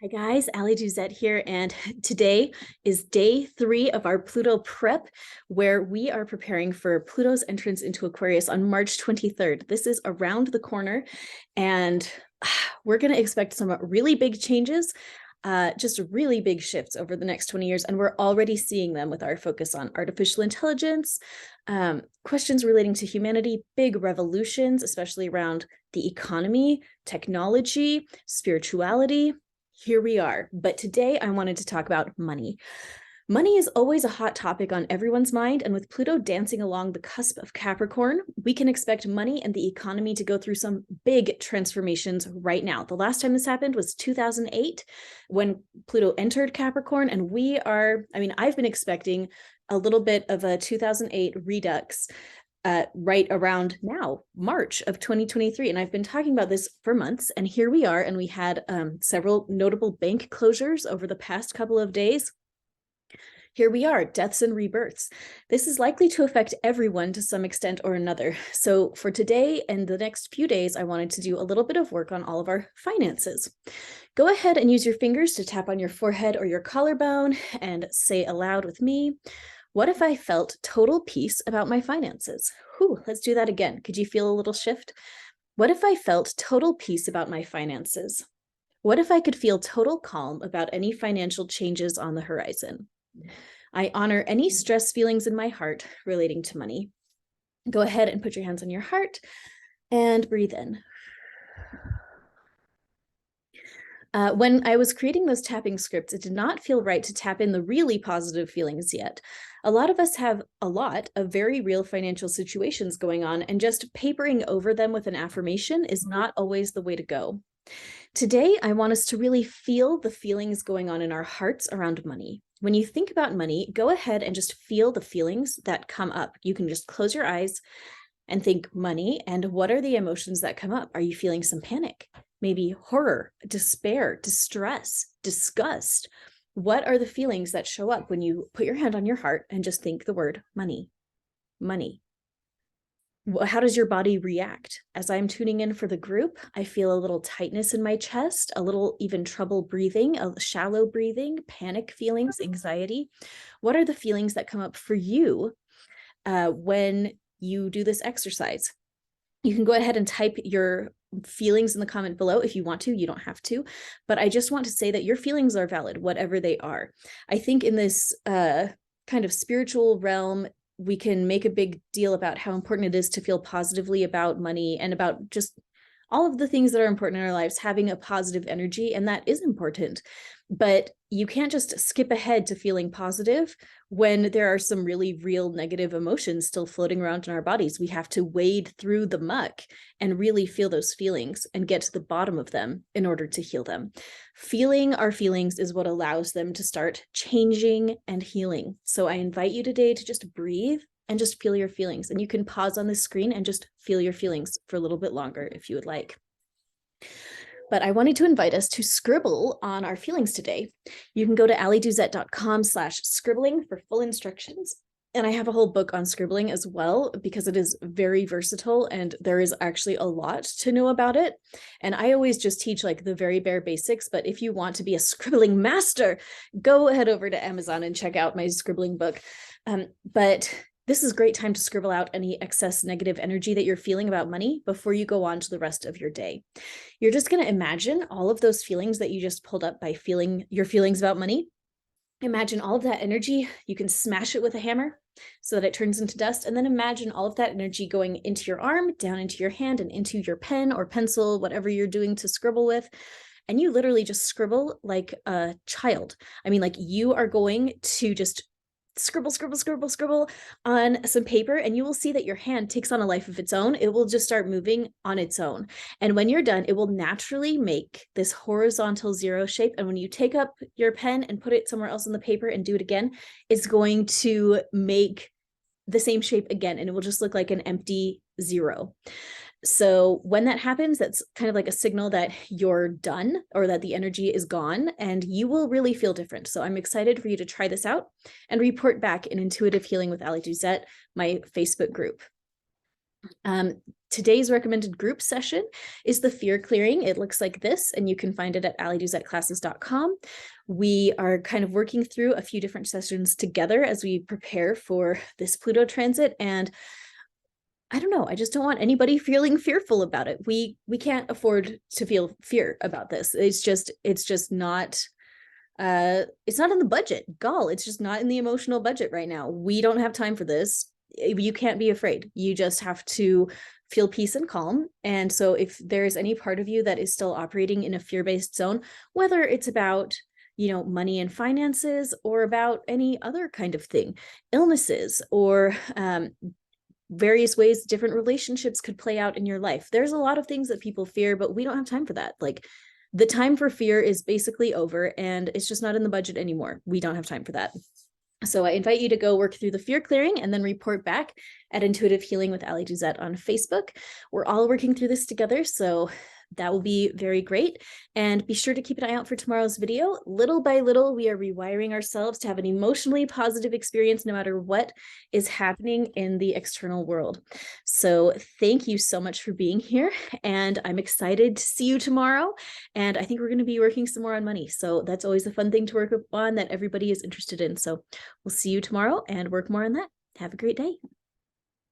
Hi guys, Ali Duzette here, and today is day 3 of our Pluto prep, where we are preparing for Pluto's entrance into Aquarius on March 23rd. This is around the corner, and we're going to expect some really big changes, just really big shifts over the next 20 years, and we're already seeing them with our focus on artificial intelligence, questions relating to humanity, big revolutions, especially around the economy, technology, spirituality. Here we are. But today I wanted to talk about money. Money is always a hot topic on everyone's mind, and with Pluto dancing along the cusp of Capricorn, we can expect money and the economy to go through some big transformations right now. The last time this happened was 2008 when Pluto entered Capricorn, and I've been expecting a little bit of a 2008 redux right around now, March of 2023. And I've been talking about this for months, and here we are. And we had several notable bank closures over the past couple of days. Here we are, deaths and rebirths. This is likely to affect everyone to some extent or another. So for today and the next few days, I wanted to do a little bit of work on all of our finances. Go ahead and use your fingers to tap on your forehead or your collarbone and say aloud with me, what if I felt total peace about my finances? Let's do that again. Could you feel a little shift? What if I felt total peace about my finances? What if I could feel total calm about any financial changes on the horizon? I honor any stress feelings in my heart relating to money. Go ahead and put your hands on your heart and breathe in. When I was creating those tapping scripts, it did not feel right to tap in the really positive feelings yet. A lot of us have a lot of very real financial situations going on, and just papering over them with an affirmation is not always the way to go. Today, I want us to really feel the feelings going on in our hearts around money. When you think about money, go ahead and just feel the feelings that come up. You can just close your eyes and think money, and what are the emotions that come up? Are you feeling some panic? Maybe horror, despair, distress, disgust. What are the feelings that show up when you put your hand on your heart and just think the word money? Money. How does your body react? As I'm tuning in for the group, I feel a little tightness in my chest, a little even trouble breathing, a shallow breathing, panic feelings, anxiety. What are the feelings that come up for you when you do this exercise? You can go ahead and type your feelings in the comment below if you want to. You don't have to, but I just want to say that your feelings are valid, whatever they are. I think in this kind of spiritual realm, we can make a big deal about how important it is to feel positively about money and about just all of the things that are important in our lives, having a positive energy, and that is important. But you can't just skip ahead to feeling positive when there are some really real negative emotions still floating around in our bodies. We have to wade through the muck and really feel those feelings and get to the bottom of them in order to heal them. Feeling our feelings is what allows them to start changing and healing. So I invite you today to just breathe and just feel your feelings. And you can pause on the screen and just feel your feelings for a little bit longer if you would like. But I wanted to invite us to scribble on our feelings today. You can go to aliduzette.com/scribbling for full instructions. And I have a whole book on scribbling as well, because it is very versatile and there is actually a lot to know about it. And I always just teach like the very bare basics, but if you want to be a scribbling master, go head over to Amazon and check out my scribbling book. But this is a great time to scribble out any excess negative energy that you're feeling about money before you go on to the rest of your day. You're just going to imagine all of those feelings that you just pulled up by feeling your feelings about money. Imagine all of that energy. You can smash it with a hammer so that it turns into dust. And then imagine all of that energy going into your arm, down into your hand, and into your pen or pencil, whatever you're doing to scribble with. And you literally just scribble like a child. I mean, like you are going to just scribble, scribble, scribble, scribble on some paper, and you will see that your hand takes on a life of its own. It will just start moving on its own. And when you're done, it will naturally make this horizontal zero shape. And when you take up your pen and put it somewhere else on the paper and do it again, it's going to make the same shape again, and it will just look like an empty zero. So when that happens, that's kind of like a signal that you're done or that the energy is gone, and you will really feel different. So I'm excited for you to try this out and report back in Intuitive Healing with Ali Duzette, my Facebook group. Today's recommended group session is the fear clearing. It looks like this, and you can find it at allyduzetclasses.com. We are kind of working through a few different sessions together as we prepare for this Pluto transit. And I don't know, I just don't want anybody feeling fearful about it. We can't afford to feel fear about this. It's just not it's not in the budget. Gall, it's just not in the emotional budget right now. We don't have time for this. You can't be afraid. You just have to feel peace and calm. And so if there's any part of you that is still operating in a fear-based zone, whether it's about money and finances or about any other kind of thing, illnesses or various ways different relationships could play out in your life. There's a lot of things that people fear, but we don't have time for that. Like, the time for fear is basically over, and it's just not in the budget anymore. We don't have time for that. So I invite you to go work through the fear clearing and then report back at Intuitive Healing with Ally Duzette on Facebook. We're all working through this together, so that will be very great. And be sure to keep an eye out for tomorrow's video. Little by little, we are rewiring ourselves to have an emotionally positive experience no matter what is happening in the external world. So thank you so much for being here. And I'm excited to see you tomorrow. And I think we're going to be working some more on money. So that's always a fun thing to work on that everybody is interested in. So we'll see you tomorrow and work more on that. Have a great day.